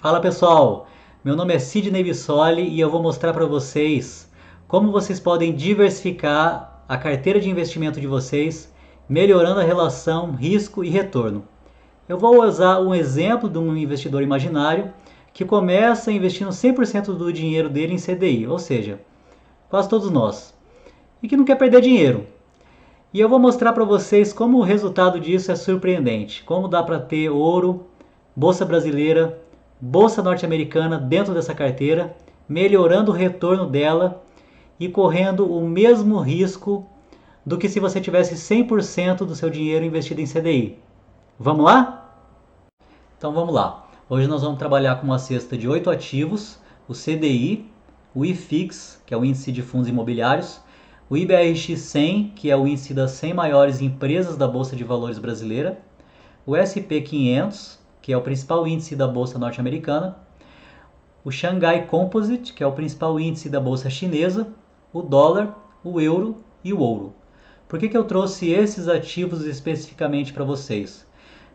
Fala pessoal, meu nome é Sidney Bissoli e eu vou mostrar para vocês como vocês podem diversificar a carteira de investimento de vocês, melhorando a relação risco e retorno. Eu vou usar um exemplo de um investidor imaginário que começa investindo 100% do dinheiro dele em CDI, ou seja, quase todos nós, e que não quer perder dinheiro. E eu vou mostrar para vocês como o resultado disso é surpreendente, como dá para ter ouro, bolsa brasileira, bolsa norte-americana dentro dessa carteira, melhorando o retorno dela e correndo o mesmo risco do que se você tivesse 100% do seu dinheiro investido em CDI. Vamos lá? Então vamos lá. Hoje nós vamos trabalhar com uma cesta de 8 ativos, o CDI, o IFIX, que é o índice de fundos imobiliários, o IBRX 100, que é o índice das 100 maiores empresas da Bolsa de Valores brasileira, o SP500, que é o principal índice da Bolsa norte-americana, o Shanghai Composite, que é o principal índice da Bolsa chinesa, o dólar, o euro e o ouro. Por que eu trouxe esses ativos especificamente para vocês?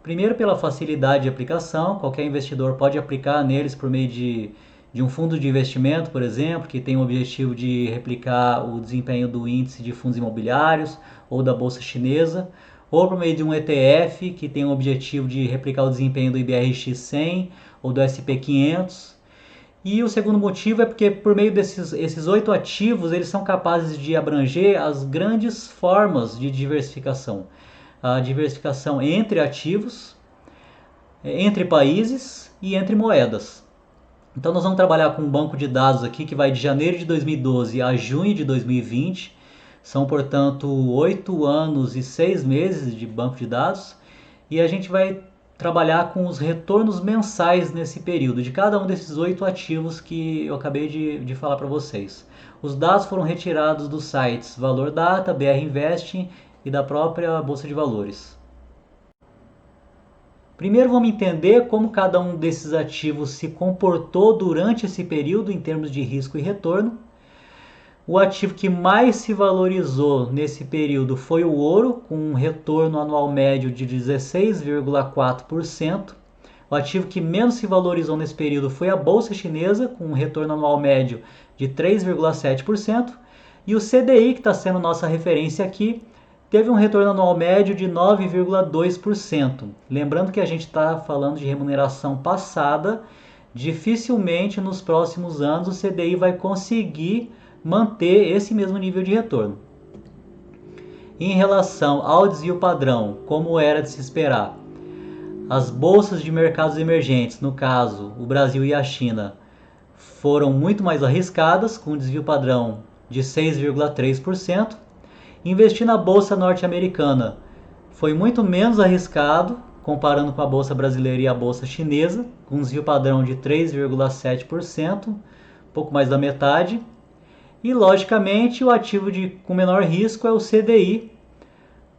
Primeiro, pela facilidade de aplicação, qualquer investidor pode aplicar neles por meio de um fundo de investimento, por exemplo, que tem o objetivo de replicar o desempenho do índice de fundos imobiliários ou da bolsa chinesa, ou por meio de um ETF que tem o objetivo de replicar o desempenho do IBRX 100 ou do SP500. E o segundo motivo é porque por meio desses 8 ativos, eles são capazes de abranger as grandes formas de diversificação. A diversificação entre ativos, entre países e entre moedas. Então nós vamos trabalhar com um banco de dados aqui que vai de janeiro de 2012 a junho de 2020. São, portanto, 8 anos e 6 meses de banco de dados. E a gente vai trabalhar com os retornos mensais nesse período, de cada um desses 8 ativos que eu acabei de falar para vocês. Os dados foram retirados dos sites Valor Data, BR Invest e da própria Bolsa de Valores. Primeiro vamos entender como cada um desses ativos se comportou durante esse período em termos de risco e retorno. O ativo que mais se valorizou nesse período foi o ouro, com um retorno anual médio de 16,4%. O ativo que menos se valorizou nesse período foi a bolsa chinesa, com um retorno anual médio de 3,7%. E o CDI, que está sendo nossa referência aqui, teve um retorno anual médio de 9,2%. Lembrando que a gente está falando de remuneração passada, dificilmente nos próximos anos o CDI vai conseguir manter esse mesmo nível de retorno. Em relação ao desvio padrão, como era de se esperar, as bolsas de mercados emergentes, no caso o Brasil e a China, foram muito mais arriscadas, com um desvio padrão de 6,3%. Investir na bolsa norte-americana foi muito menos arriscado, comparando com a bolsa brasileira e a bolsa chinesa, com um desvio padrão de 3,7%, um pouco mais da metade. E, logicamente, o ativo com menor risco é o CDI,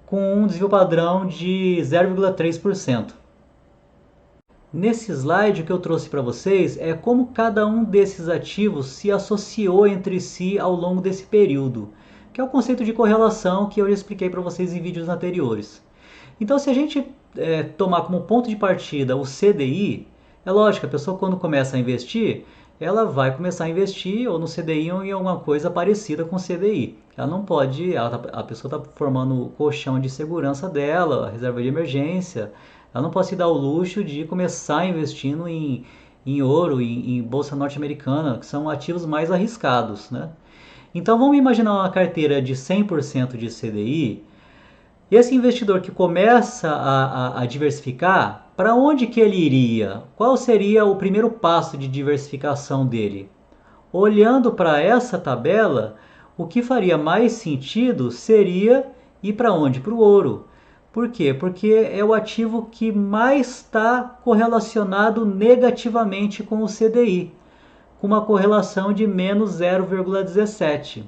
com um desvio padrão de 0,3%. Nesse slide, o que eu trouxe para vocês é como cada um desses ativos se associou entre si ao longo desse período, que é o conceito de correlação que eu já expliquei para vocês em vídeos anteriores. Então, se a gente tomar como ponto de partida o CDI, é lógico, a pessoa quando começa a investir, ela vai começar a investir ou no CDI ou em alguma coisa parecida com o CDI. Ela não pode, a pessoa está formando o colchão de segurança dela, a reserva de emergência, ela não pode se dar o luxo de começar investindo em ouro, em bolsa norte-americana, que são ativos mais arriscados, né? Então vamos imaginar uma carteira de 100% de CDI. Esse investidor que começa a diversificar, para onde que ele iria? Qual seria o primeiro passo de diversificação dele? Olhando para essa tabela, o que faria mais sentido seria ir para onde? Para o ouro. Por quê? Porque é o ativo que mais está correlacionado negativamente com o CDI, com uma correlação de menos 0,17.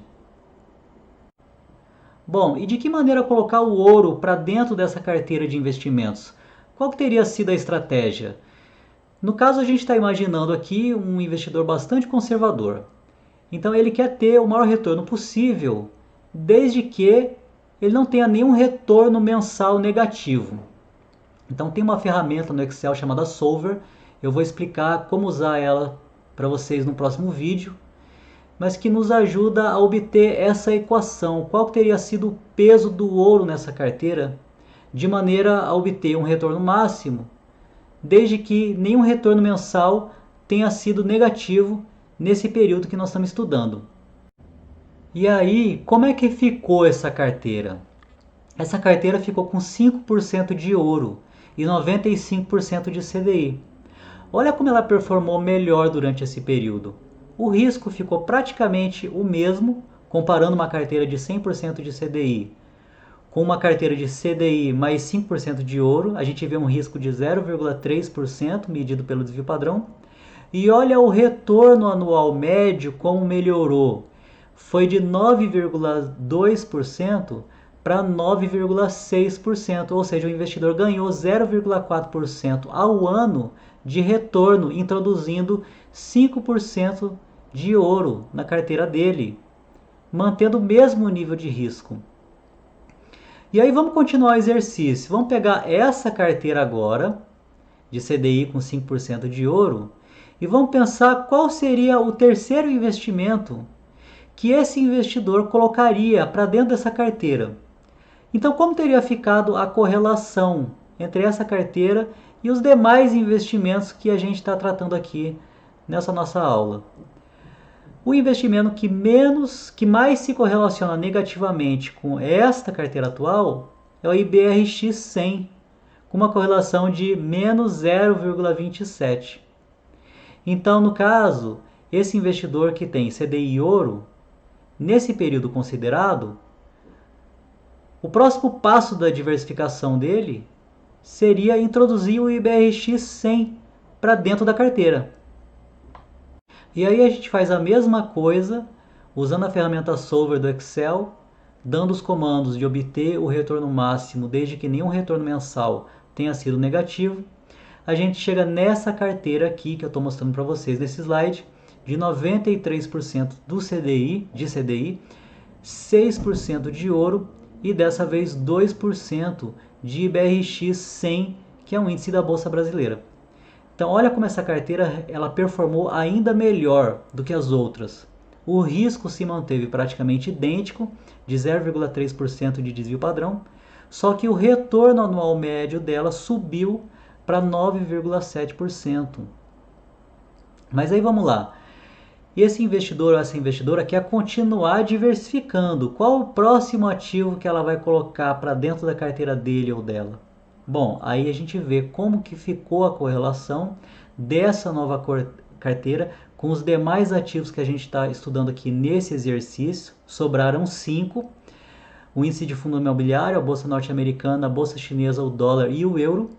Bom, e de que maneira colocar o ouro para dentro dessa carteira de investimentos? Qual que teria sido a estratégia? No caso, a gente está imaginando aqui um investidor bastante conservador. Então ele quer ter o maior retorno possível, desde que ele não tenha nenhum retorno mensal negativo. Então tem uma ferramenta no Excel chamada Solver, Eu vou explicar como usar ela para vocês no próximo vídeo, mas que nos ajuda a obter essa equação. Qual teria sido o peso do ouro nessa carteira, de maneira a obter um retorno máximo, desde que nenhum retorno mensal tenha sido negativo nesse período que nós estamos estudando. E aí, como é que ficou essa carteira? Essa carteira ficou com 5% de ouro e 95% de CDI. Olha como ela performou melhor durante esse período. O risco ficou praticamente o mesmo, comparando uma carteira de 100% de CDI com uma carteira de CDI mais 5% de ouro. A gente vê um risco de 0,3% medido pelo desvio padrão. E olha o retorno anual médio como melhorou. Foi de 9,2% para 9,6%, ou seja, o investidor ganhou 0,4% ao ano de retorno, introduzindo 5% de ouro na carteira dele, mantendo o mesmo nível de risco. E aí vamos continuar o exercício. Vamos pegar essa carteira agora, de CDI com 5% de ouro, e vamos pensar qual seria o terceiro investimento que esse investidor colocaria para dentro dessa carteira. Então, como teria ficado a correlação entre essa carteira e os demais investimentos que a gente está tratando aqui nessa nossa aula? O investimento que mais se correlaciona negativamente com esta carteira atual é o IBRX 100, com uma correlação de menos 0,27. Então, no caso, esse investidor que tem CDI e ouro, nesse período considerado, o próximo passo da diversificação dele seria introduzir o IBRX 100 para dentro da carteira. E aí a gente faz a mesma coisa usando a ferramenta Solver do Excel, dando os comandos de obter o retorno máximo desde que nenhum retorno mensal tenha sido negativo. A gente chega nessa carteira aqui que eu estou mostrando para vocês nesse slide, de 93% do CDI, 6% de ouro e dessa vez 2% de IBRX 100, que é um índice da Bolsa Brasileira. Então olha como essa carteira ela performou ainda melhor do que as outras. O risco se manteve praticamente idêntico, de 0,3% de desvio padrão, só que o retorno anual médio dela subiu para 9,7%. Mas aí vamos lá. Esse investidor ou essa investidora quer continuar diversificando. Qual o próximo ativo que ela vai colocar para dentro da carteira dele ou dela? Bom, aí a gente vê como que ficou a correlação dessa nova carteira com os demais ativos que a gente está estudando aqui nesse exercício. Sobraram 5. O índice de fundo imobiliário, a bolsa norte-americana, a bolsa chinesa, o dólar e o euro.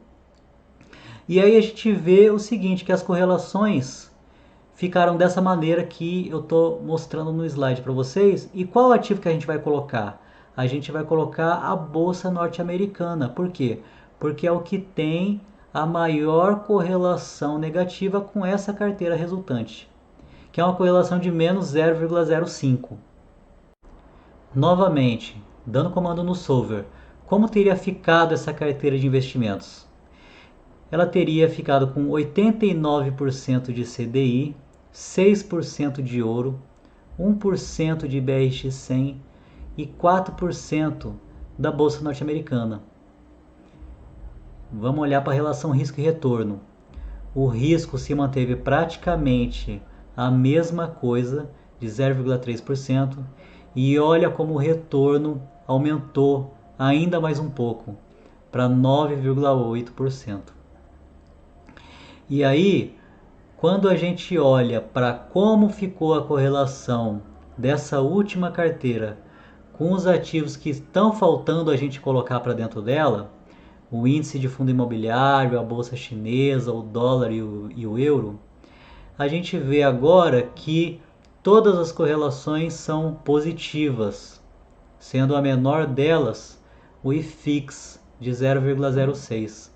E aí a gente vê o seguinte, que as correlações ficaram dessa maneira que eu estou mostrando no slide para vocês. E qual ativo que a gente vai colocar? A gente vai colocar a bolsa norte-americana. Por quê? Porque é o que tem a maior correlação negativa com essa carteira resultante, que é uma correlação de menos 0,05. Novamente, dando comando no Solver, como teria ficado essa carteira de investimentos? Ela teria ficado com 89% de CDI, 6% de ouro, 1% de IBRX 100 e 4% da Bolsa Norte-Americana. Vamos olhar para a relação risco e retorno. O risco se manteve praticamente a mesma coisa, de 0,3%, e olha como o retorno aumentou ainda mais um pouco, para 9,8%. E aí, quando a gente olha para como ficou a correlação dessa última carteira com os ativos que estão faltando a gente colocar para dentro dela, o índice de fundo imobiliário, a bolsa chinesa, o dólar e o euro, a gente vê agora que todas as correlações são positivas, sendo a menor delas o IFIX de 0,06.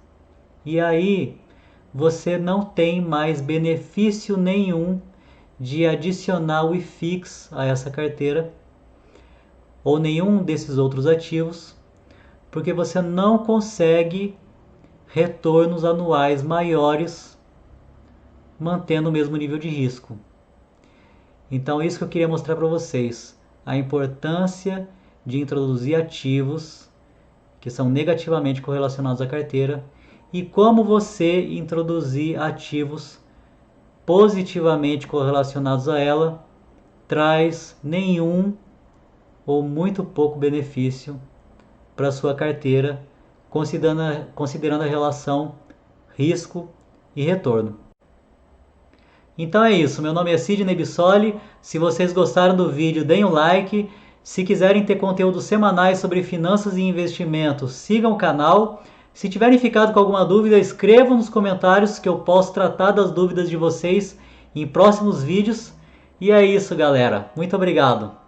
E aí você não tem mais benefício nenhum de adicionar o IFIX a essa carteira ou nenhum desses outros ativos, porque você não consegue retornos anuais maiores mantendo o mesmo nível de risco. Então, isso que eu queria mostrar para vocês, a importância de introduzir ativos que são negativamente correlacionados à carteira e como você introduzir ativos positivamente correlacionados a ela traz nenhum ou muito pouco benefício para sua carteira, considerando a relação risco e retorno. Então é isso, meu nome é Sidney Bissoli. Se vocês gostaram do vídeo, deem um like. Se quiserem ter conteúdos semanais sobre finanças e investimentos, sigam o canal. Se tiverem ficado com alguma dúvida, escrevam nos comentários que eu posso tratar das dúvidas de vocês em próximos vídeos. E é isso, galera. Muito obrigado.